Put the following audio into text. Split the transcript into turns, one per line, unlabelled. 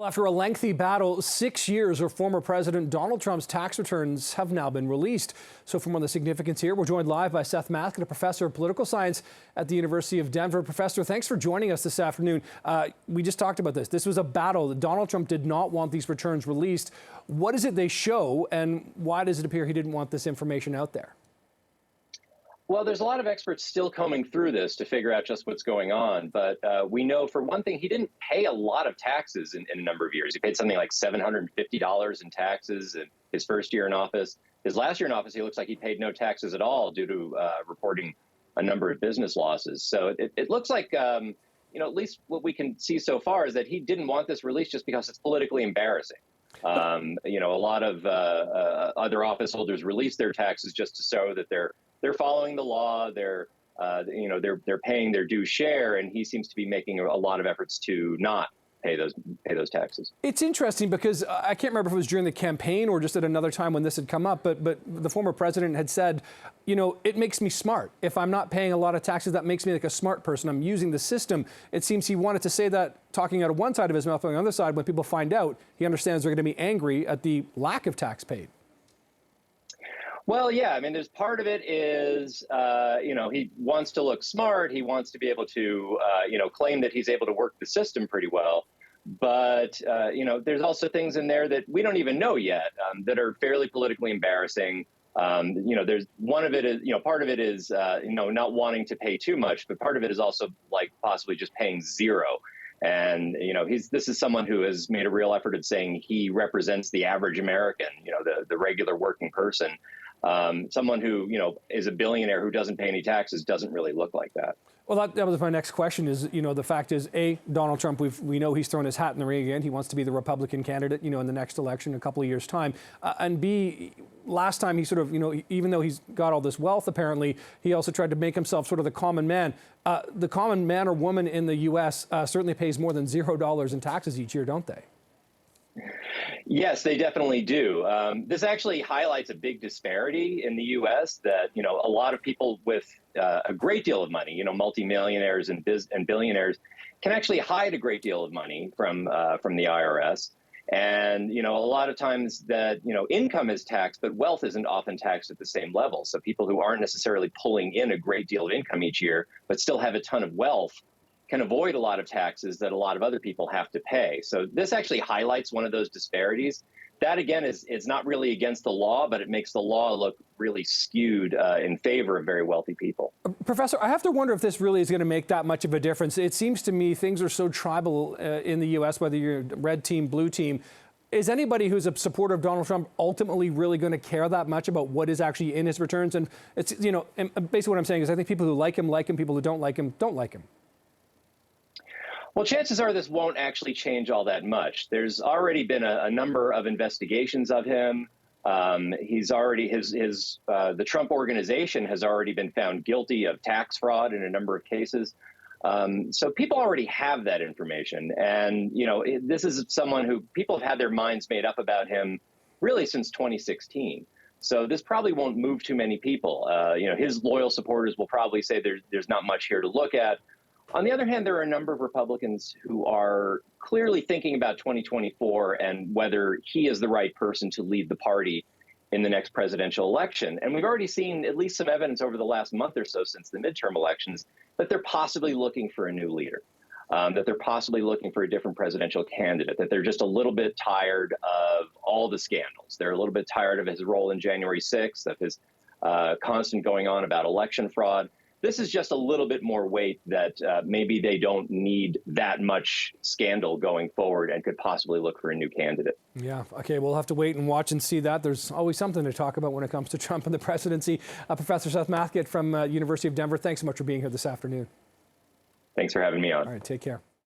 After a lengthy battle, 6 years of former President Donald Trump's tax returns have now been released. So from one of the significance here, we're joined live by Seth Masket, a professor of political science at the University of Denver. Professor, thanks for joining us this afternoon. We just talked about this. This was a battle. Donald Trump did not want these returns released. What is it they show, and why does it appear he didn't want this information out there?
Well, there's a lot of experts still combing through this to figure out just what's going on. But we know, for one thing, he didn't pay a lot of taxes in a number of years. He paid something like $750 in taxes in his first year in office. His last year in office, he looks like he paid no taxes at all due to reporting a number of business losses. So it looks like, at least what we can see so far is that he didn't want this released just because it's politically embarrassing. A lot of other office holders release their taxes just to show that they're following the law, they're paying their due share, and he seems to be making a lot of efforts to not pay those taxes.
It's interesting because I can't remember if it was during the campaign or just at another time when this had come up, but the former president had said, it makes me smart. If I'm not paying a lot of taxes, that makes me like a smart person. I'm using the system. It seems he wanted to say that talking out of one side of his mouth, on the other side, when people find out, he understands they're going to be angry at the lack of tax paid.
Well, yeah, there's part of it is, he wants to look smart. He wants to be able to, claim that he's able to work the system pretty well. But, there's also things in there that we don't even know yet that are fairly politically embarrassing. There's one of it is, part of it is, not wanting to pay too much, but part of it is also like possibly just paying zero. And, this is someone who has made a real effort at saying he represents the average American, the regular working person. Someone who, is a billionaire who doesn't pay any taxes doesn't really look like that.
Well, that was my next question is, the fact is, A, Donald Trump, we know he's thrown his hat in the ring again. He wants to be the Republican candidate, in the next election in a couple of years' time. And B, last time he sort of, even though he's got all this wealth, apparently, he also tried to make himself sort of the common man. The common man or woman in the U.S. Certainly pays more than $0 in taxes each year, don't they?
Yes, they definitely do. This actually highlights a big disparity in the U.S. that, a lot of people with a great deal of money, multimillionaires and billionaires, can actually hide a great deal of money from the IRS. And, a lot of times that, income is taxed, but wealth isn't often taxed at the same level. So people who aren't necessarily pulling in a great deal of income each year, but still have a ton of wealth, can avoid a lot of taxes that a lot of other people have to pay. So this actually highlights one of those disparities. That, again, is not really against the law, but it makes the law look really skewed in favor of very wealthy people. Professor,
I have to wonder if this really is going to make that much of a difference. It seems to me things are so tribal in the U.S., whether you're red team, blue team. Is anybody who's a supporter of Donald Trump ultimately really going to care that much about what is actually in his returns? And it's, and basically what I'm saying is I think people who like him, people who don't like him, don't like him.
Well, chances are this won't actually change all that much. There's already been a number of investigations of him. He's already the Trump organization has already been found guilty of tax fraud in a number of cases. So people already have that information. And, this is someone who people have had their minds made up about him really since 2016. So this probably won't move too many people. His loyal supporters will probably say there's not much here to look at. On the other hand, there are a number of Republicans who are clearly thinking about 2024 and whether he is the right person to lead the party in the next presidential election. And we've already seen at least some evidence over the last month or so since the midterm elections that they're possibly looking for a new leader, that they're possibly looking for a different presidential candidate, that they're just a little bit tired of all the scandals. They're a little bit tired of his role in January 6th, of his constant going on about election fraud. This is just a little bit more weight that maybe they don't need that much scandal going forward and could possibly look for a new candidate.
Yeah, okay, we'll have to wait and watch and see that. There's always something to talk about when it comes to Trump and the presidency. Professor Seth Masket from University of Denver, thanks so much for being here this afternoon.
Thanks for having me on.
All right, take care.